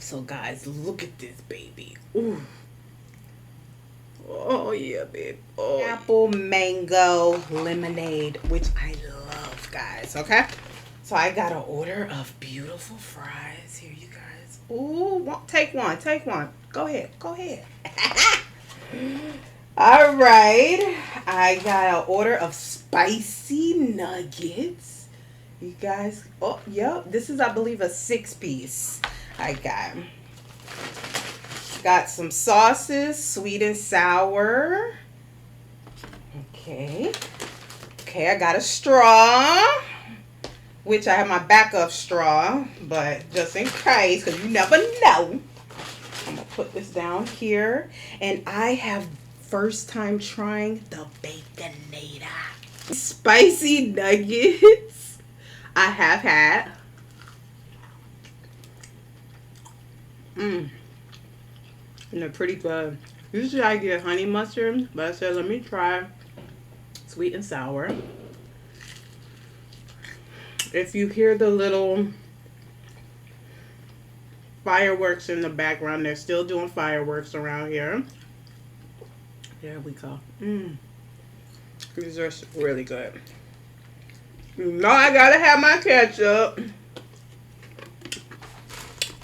So guys, look at this baby. Ooh. Oh yeah, babe. Oh, apple mango lemonade, which I love, guys. Okay, so I got an order of beautiful fries. Here, you guys. Ooh, take one, take one. Go ahead, go ahead. All right, I got an order of spicy nuggets. You guys, oh, yep, this is, I believe, a 6-piece. I got some sauces, sweet and sour. Okay. Okay, I got a straw, which I have my backup straw, but just in case, because you never know. I'm going to put this down here. And I have first time trying the Baconator. Spicy nuggets. I have had. And they're pretty good. Usually I get honey mustard, but I said let me try sweet and sour. If you hear the little fireworks in the background, they're still doing fireworks around here. There we go. These are really good. You know I gotta have my ketchup.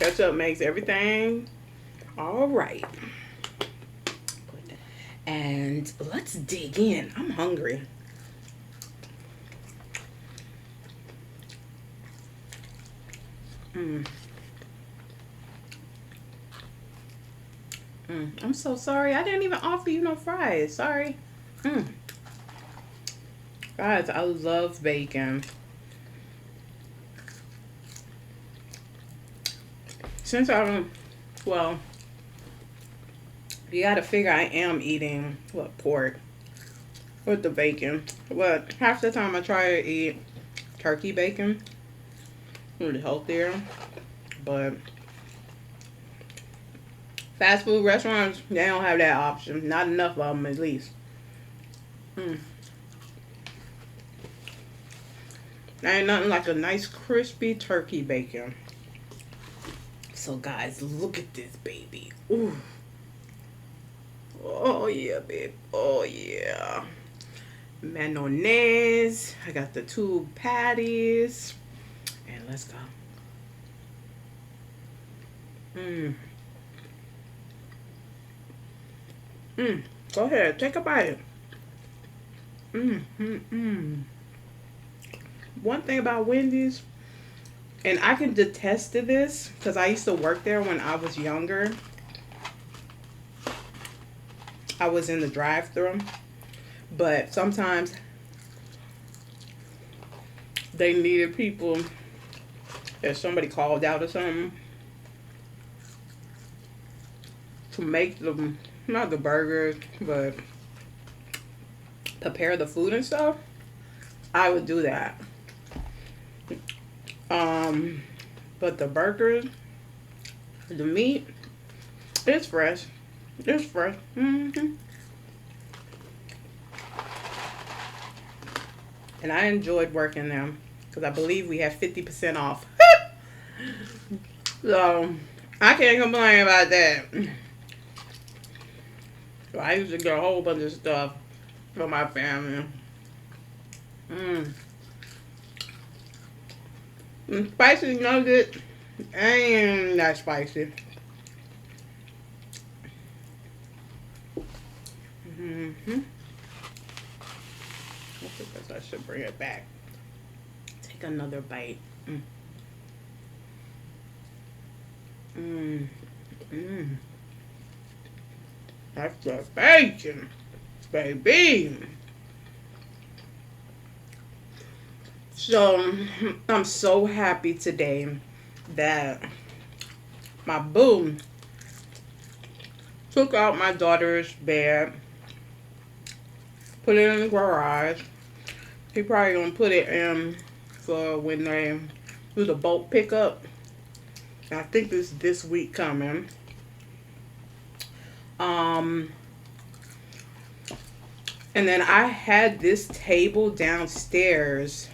Ketchup makes everything all right. And let's dig in. I'm hungry. I'm so sorry. I didn't even offer you no fries. Sorry. Guys, I love bacon. Since well, you gotta figure I am eating, pork with the bacon. But half the time I try to eat turkey bacon. Really healthier. But fast food restaurants, they don't have that option. Not enough of them, at least. There ain't nothing like a nice crispy turkey bacon. So guys, look at this baby. Ooh. Oh yeah, babe. Oh yeah. Mayonnaise. I got the 2 patties. And let's go. Go ahead, take a bite. One thing about Wendy's, and I can attest to this because I used to work there when I was younger. I was in the drive-thru, but sometimes they needed people, if somebody called out or something, to make them, not the burgers, but prepare the food and stuff. I would do that. But the burgers, the meat, it's fresh. It's fresh. And I enjoyed working there because I believe we have 50% off. So I can't complain about that. So I used to get a whole bunch of stuff for my family. And spicy nugget ain't that spicy. I guess I should bring it back. Take another bite. That's the bacon, baby. So I'm so happy today that my boo took out my daughter's bed, put it in the garage. He probably gonna put it in for when they do the bulk pickup. I think it's this week coming. And then I had this table downstairs,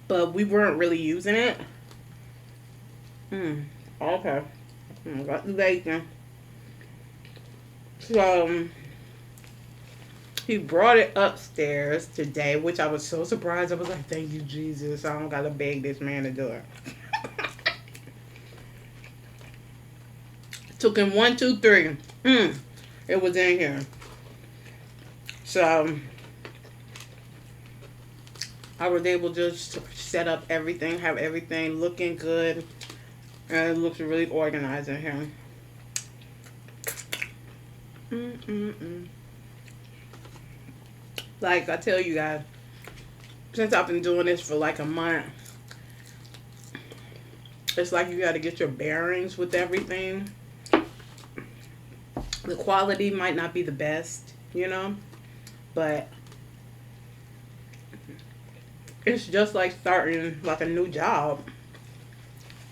but we weren't really using it. Okay. Got the bacon. So, he brought it upstairs today, which I was so surprised. I was like, thank you, Jesus. I don't got to beg this man to do it. Took him 1, 2, 3. It was in here. So, I was able to just set up everything, have everything looking good. And it looks really organized in here. Like I tell you guys, since I've been doing this for like a month, it's like you got to get your bearings with everything. The quality might not be the best, you know, but it's just like starting like a new job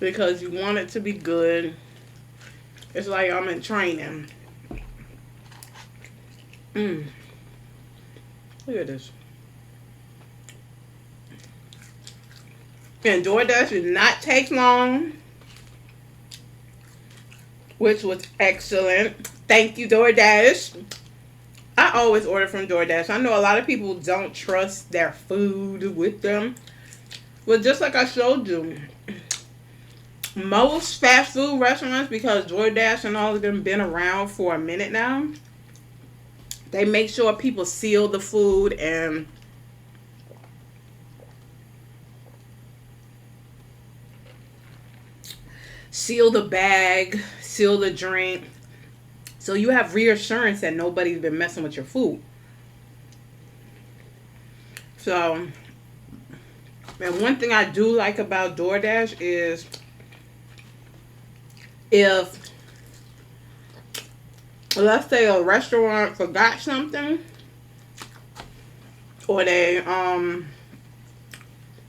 because you want it to be good. It's like I'm in training. Look at this. And DoorDash did not take long, which was excellent. Thank you, DoorDash. I always order from DoorDash. I know a lot of people don't trust their food with them. Well, just like I showed you, most fast food restaurants, because DoorDash and all of them been around for a minute now, they make sure people seal the food and seal the bag, seal the drink. So you have reassurance that nobody's been messing with your food. So, and one thing I do like about DoorDash is if, let's say a restaurant forgot something, or they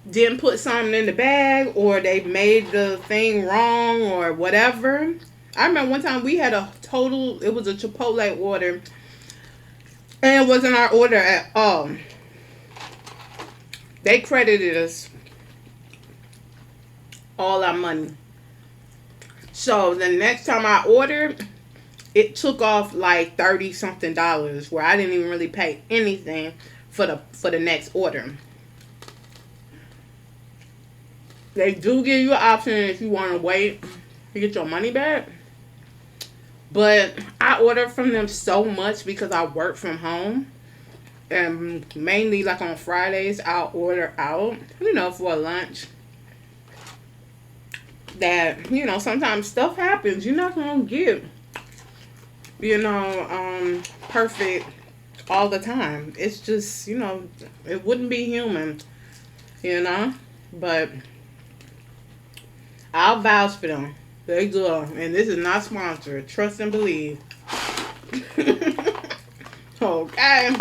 didn't put something in the bag, or they made the thing wrong, or whatever. I remember one time we had a total, it was a Chipotle order, and it wasn't our order at all. They credited us all our money. So the next time I ordered, it took off like $30 something, where I didn't even really pay anything for the next order. They do give you an option if you want to wait to get your money back. But I order from them so much because I work from home. And mainly like on Fridays, I'll order out, you know, for lunch. That, you know, sometimes stuff happens. You're not going to get, you know, perfect all the time. It's just, you know, it wouldn't be human, you know. But I'll vouch for them. They good. And this is not sponsored. Trust and believe. Okay.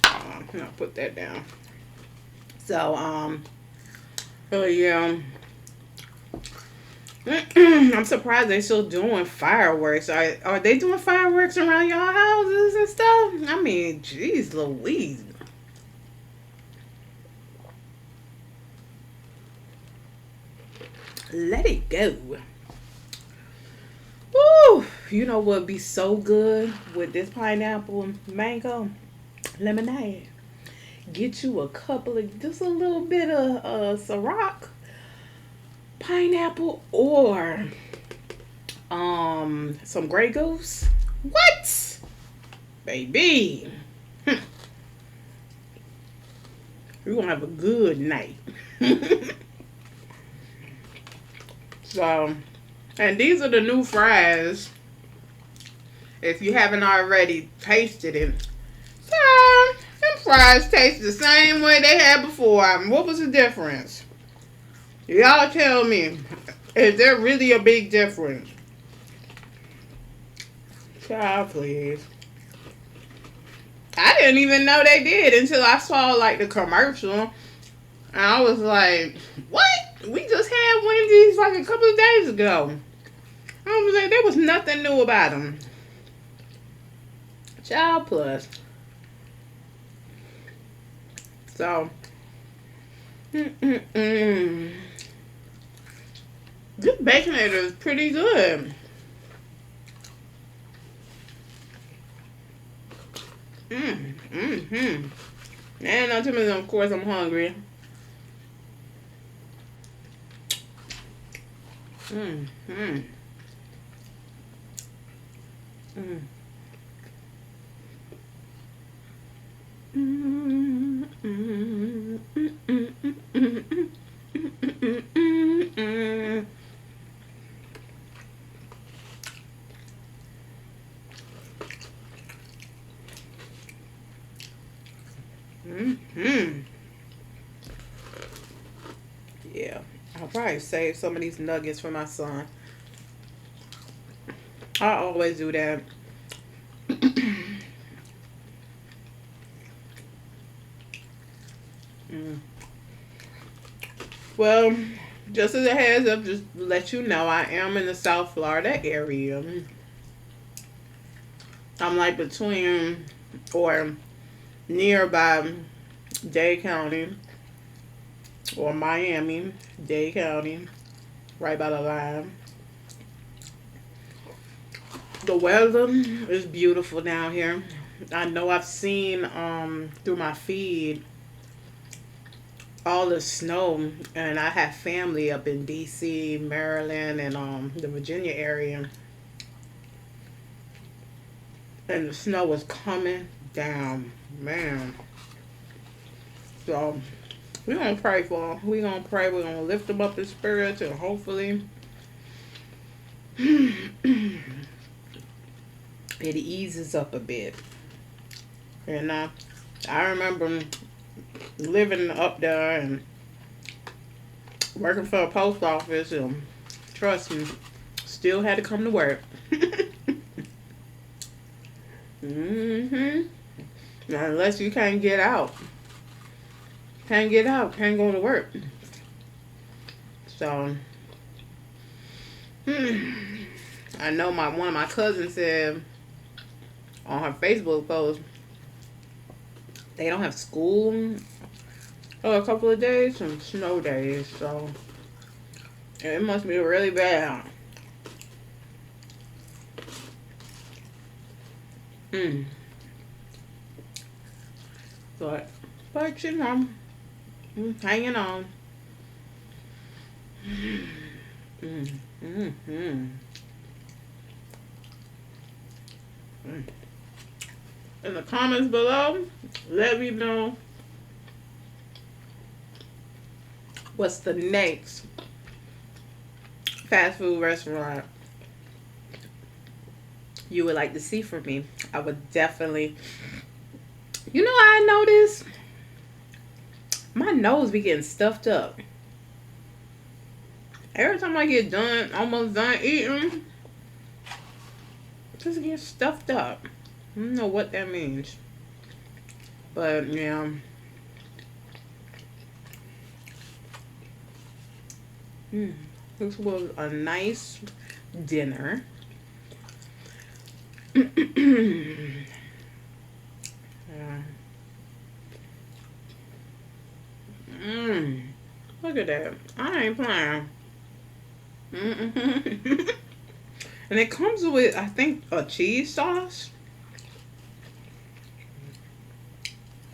I'll put that down. So, oh yeah. I'm surprised they're still doing fireworks. Are they doing fireworks around y'all houses and stuff? I mean, geez Louise. Let it go. Woo! You know what would be so good with this pineapple and mango? Lemonade. Get you a couple of, just a little bit of Ciroc, pineapple, or some Grey Goose. What? Baby. We're gonna have a good night. So, and these are the new fries. If you haven't already tasted it. So, them fries taste the same way they had before. What was the difference? Y'all tell me. Is there really a big difference? Child, please. I didn't even know they did until I saw, like, the commercial. And I was like, what? We just had Wendy's like a couple of days ago. I was like, there was nothing new about them. Child plus. So. This Baconator is pretty good. And not too many, of course, I'm hungry. Yeah, I'll probably save some of these nuggets for my son. I always do that. Well, just as a heads up, just to let you know, I am in the South Florida area. I'm like between or nearby Dade County or Miami-Dade County, right by the line. The weather is beautiful down here. I know I've seen through my feed all the snow, and I have family up in DC, Maryland, and the Virginia area, and the snow was coming down, man. So we're gonna pray for them. We're gonna pray. We're gonna lift them up in spirit, and hopefully it eases up a bit. And I remember living up there and working for a post office, and trust me, still had to come to work. Now, unless you can't get out, can't go to work. So I know one of my cousins said on her Facebook post they don't have school a couple of days, some snow days, so it must be really bad. But you know, hanging on. In the comments below, let me know what's the next fast food restaurant you would like to see from me. I would definitely, you know, I noticed my nose be getting stuffed up. Every time I get almost done eating, just get stuffed up. I don't know what that means. But, yeah. This was a nice dinner. Look at that. I ain't playing. And it comes with, I think, a cheese sauce.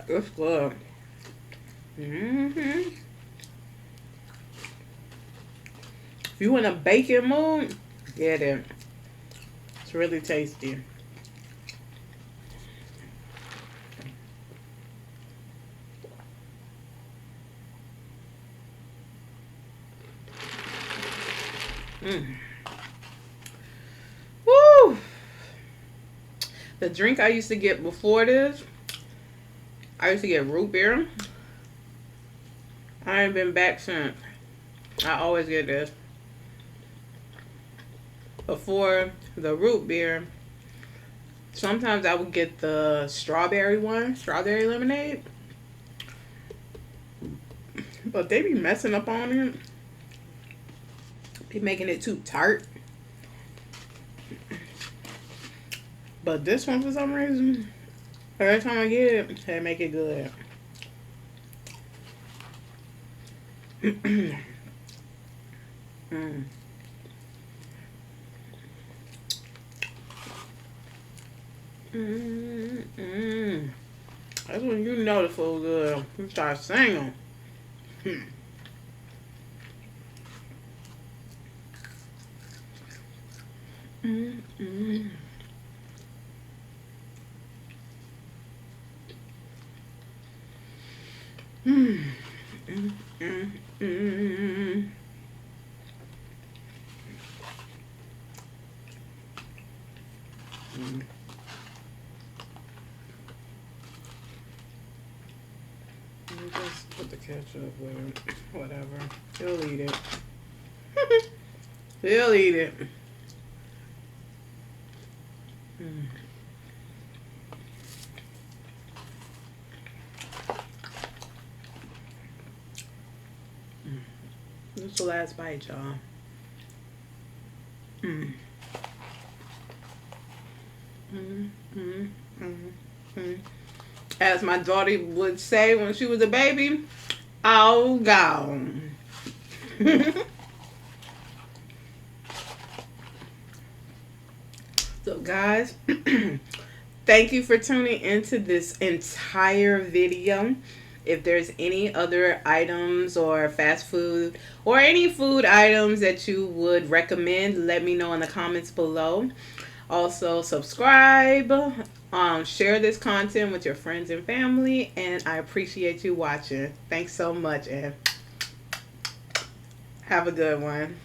It's good. If you in a bacon mood, get it. It's really tasty. Woo! The drink I used to get before this, I used to get root beer. I ain't been back since. I always get this. Before the root beer, sometimes I would get the strawberry one, strawberry lemonade. But they be messing up on it. Be making it too tart. But this one, for some reason, every time I get it, they make it good. That's when you know the food good. You start singing. Just put the ketchup with it. Whatever. He'll eat it. He'll eat it. This is the last bite, y'all. As my daughter would say when she was a baby, oh God. So guys, thank you for tuning into this entire video. If there's any other items or fast food or any food items that you would recommend, let me know in the comments below. Also, subscribe, share this content with your friends and family, and I appreciate you watching. Thanks so much, and have a good one.